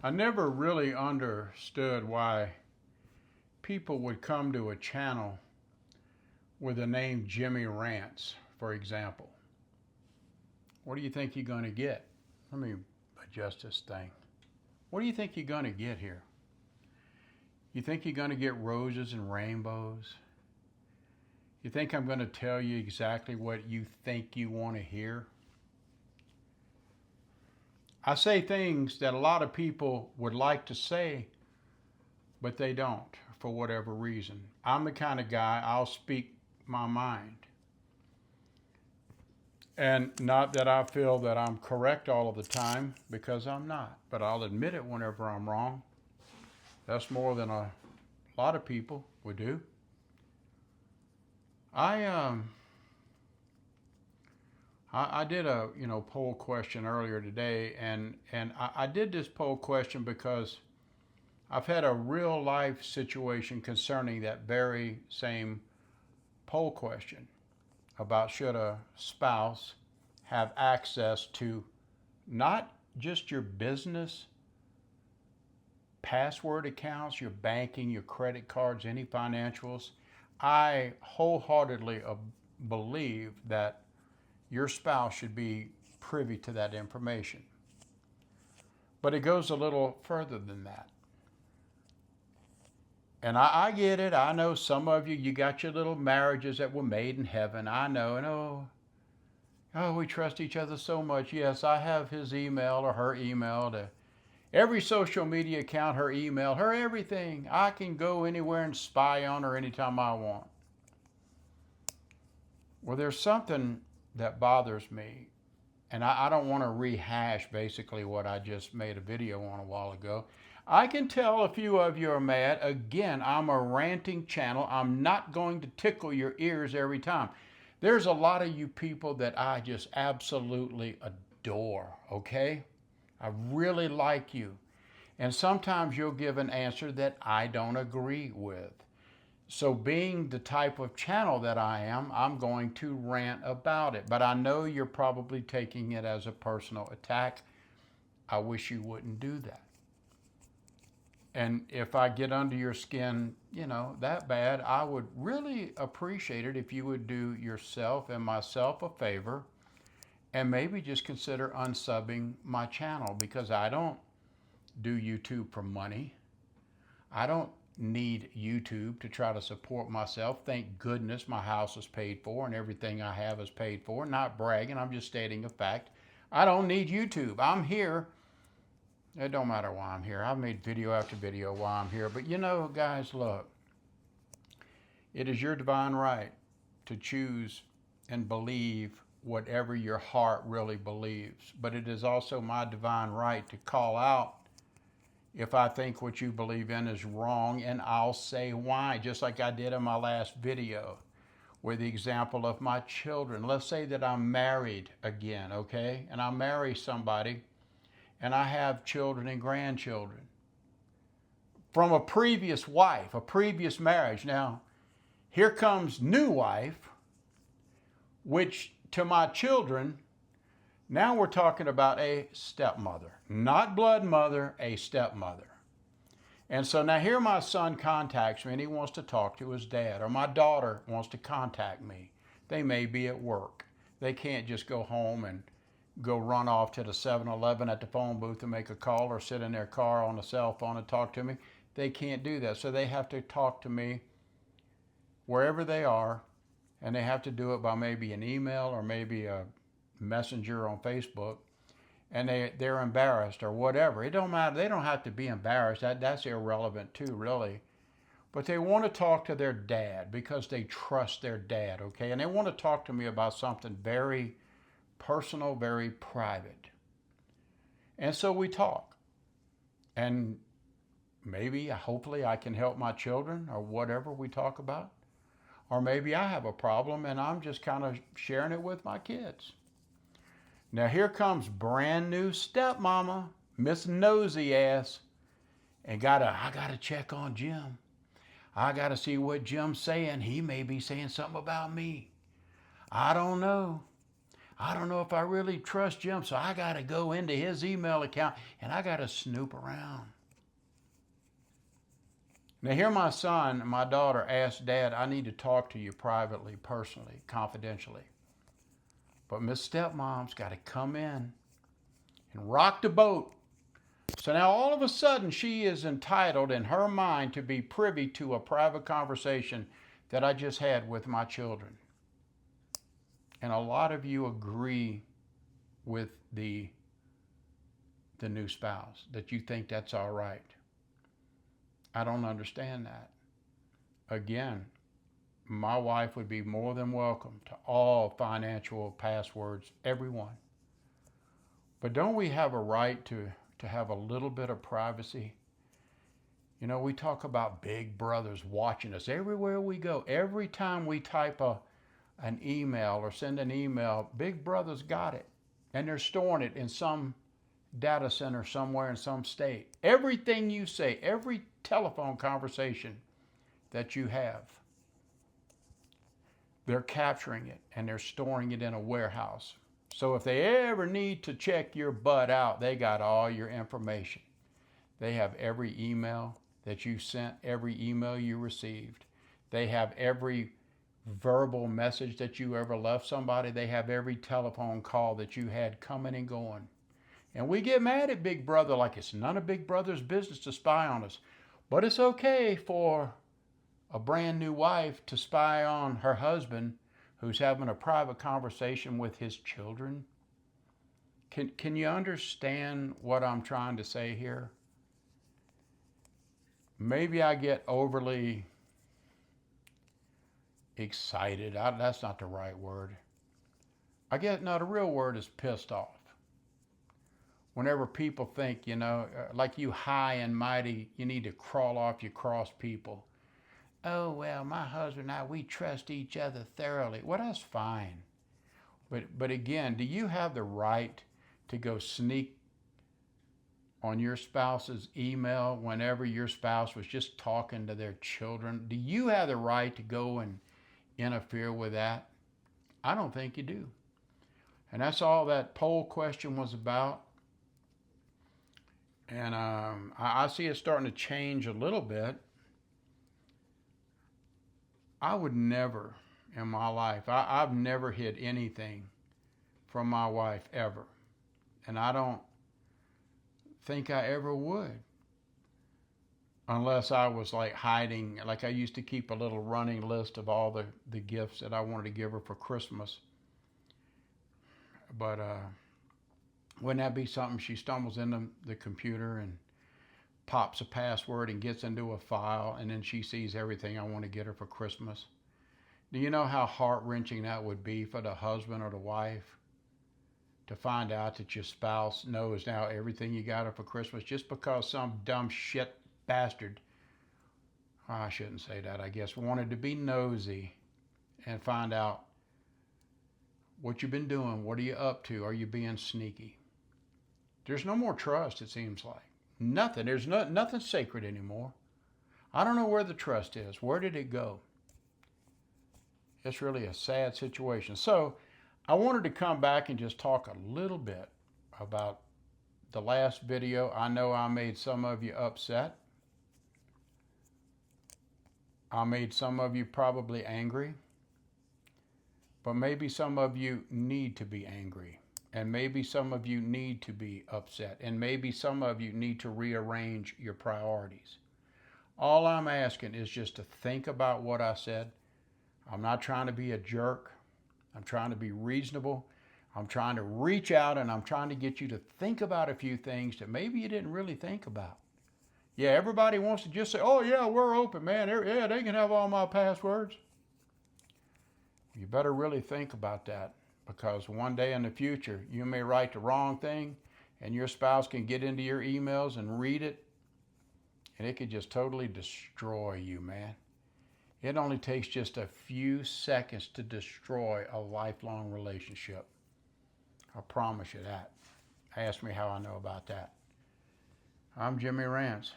I never really understood why people would come to a channel with the name Jimmy Rants, for example. What do you think you're going to get? Let me adjust this thing. What do you think you're going to get here? You think you're going to get roses and rainbows? You think I'm going to tell you exactly what you think you want to hear? I say things that a lot of people would like to say, but they don't for whatever reason. I'm the kind of guy, I'll speak my mind. And not that I feel that I'm correct all of the time, because I'm not. But I'll admit it whenever I'm wrong. That's more than a lot of people would do. I did a poll question earlier today, and I did this poll question because I've had a real life situation concerning that very same poll question about should a spouse have access to not just your business password accounts, your banking, your credit cards, any financials. I wholeheartedly believe that your spouse should be privy to that information. But it goes a little further than that. And I get it. I know some of you got your little marriages that were made in heaven. I know. And we trust each other so much. Yes, I have his email or her email to every social media account, her email, her everything. I can go anywhere and spy on her anytime I want. Well, there's something that bothers me. And I don't want to rehash basically what I just made a video on a while ago. I can tell a few of you are mad. Again, I'm a ranting channel. I'm not going to tickle your ears every time. There's a lot of you people that I just absolutely adore, okay? I really like you. And sometimes you'll give an answer that I don't agree with. So being the type of channel that I am, I'm going to rant about it. But I know you're probably taking it as a personal attack. I wish you wouldn't do that. And if I get under your skin, that bad, I would really appreciate it if you would do yourself and myself a favor and maybe just consider unsubbing my channel, because I don't do YouTube for money. I don't need YouTube to try to support myself. Thank goodness my house is paid for and everything I have is paid for. Not bragging, I'm just stating a fact. I don't need YouTube. I'm here. It don't matter why I'm here. I've made video after video why I'm here. But guys, look. It is your divine right to choose and believe whatever your heart really believes. But it is also my divine right to call out if I think what you believe in is wrong, and I'll say why, just like I did in my last video with the example of my children. Let's say that I'm married again, okay? And I marry somebody, and I have children and grandchildren from a previous wife, a previous marriage. Now, here comes new wife, which to my children, now we're talking about a stepmother, not blood mother, a stepmother. And so now here my son contacts me and he wants to talk to his dad, or my daughter wants to contact me. They may be at work. They can't just go home and go run off to the 7-Eleven at the phone booth and make a call, or sit in their car on a cell phone and talk to me. They can't do that. So they have to talk to me wherever they are, and they have to do it by maybe an email or maybe a messenger on Facebook, and they're embarrassed or whatever. It don't matter. They don't have to be embarrassed. That's irrelevant too, really. But they want to talk to their dad because they trust their dad, okay? And they want to talk to me about something very personal, very private. And so we talk. And maybe, hopefully, I can help my children or whatever we talk about. Or maybe I have a problem and I'm just kind of sharing it with my kids. Now here comes brand new stepmama, Miss Nosy Ass, and I gotta check on Jim. I gotta see what Jim's saying. He may be saying something about me. I don't know. I don't know if I really trust Jim, so I got to go into his email account and I got to snoop around. Now, here my son and my daughter asked, Dad, I need to talk to you privately, personally, confidentially. But Miss Stepmom's got to come in and rock the boat. So now all of a sudden she is entitled in her mind to be privy to a private conversation that I just had with my children. And a lot of you agree with the new spouse, that you think that's all right. I don't understand that. Again, my wife would be more than welcome to all financial passwords, everyone. But don't we have a right to have a little bit of privacy? You know, we talk about big brothers watching us everywhere we go. Every time we type an email or send an email, big brother's got it. And they're storing it in some data center somewhere in some state. Everything you say, every telephone conversation that you have, they're capturing it and they're storing it in a warehouse. So if they ever need to check your butt out, they got all your information. They have every email that you sent, every email you received. They have every verbal message that you ever left somebody. They have every telephone call that you had coming and going. And we get mad at Big Brother like it's none of Big Brother's business to spy on us. But it's okay for a brand new wife to spy on her husband who's having a private conversation with his children. Can you understand what I'm trying to say here? Maybe I get overly excited. That's not the right word. The real word is pissed off. Whenever people think, like you high and mighty, you need to crawl off your cross people. Oh, well, my husband and I, we trust each other thoroughly. Well, that's fine. But again, do you have the right to go sneak on your spouse's email whenever your spouse was just talking to their children? Do you have the right to go and interfere with that? I don't think you do. And that's all that poll question was about. And I see it starting to change a little bit. I would never in my life, I've never hid anything from my wife ever. And I don't think I ever would. Unless I was like hiding, like I used to keep a little running list of all the gifts that I wanted to give her for Christmas. But wouldn't that be something? She stumbles into the computer and pops a password and gets into a file, and then she sees everything I want to get her for Christmas. Do you know how heart-wrenching that would be for the husband or the wife to find out that your spouse knows now everything you got her for Christmas just because some dumb shit bastard, I shouldn't say that, I guess, wanted to be nosy and find out what you've been doing, what are you up to, are you being sneaky? There's no more trust, it seems like. Nothing. There's nothing sacred anymore. I don't know where the trust is. Where did it go? It's really a sad situation. So I wanted to come back and just talk a little bit about the last video. I know I made some of you upset. I made some of you probably angry. But maybe some of you need to be angry. And maybe some of you need to be upset. And maybe some of you need to rearrange your priorities. All I'm asking is just to think about what I said. I'm not trying to be a jerk. I'm trying to be reasonable. I'm trying to reach out and I'm trying to get you to think about a few things that maybe you didn't really think about. Yeah, everybody wants to just say, oh yeah, we're open, man. Yeah, they can have all my passwords. You better really think about that, because one day in the future, you may write the wrong thing and your spouse can get into your emails and read it, and it could just totally destroy you, man. It only takes just a few seconds to destroy a lifelong relationship. I promise you that. Ask me how I know about that. I'm Jimmy Rance.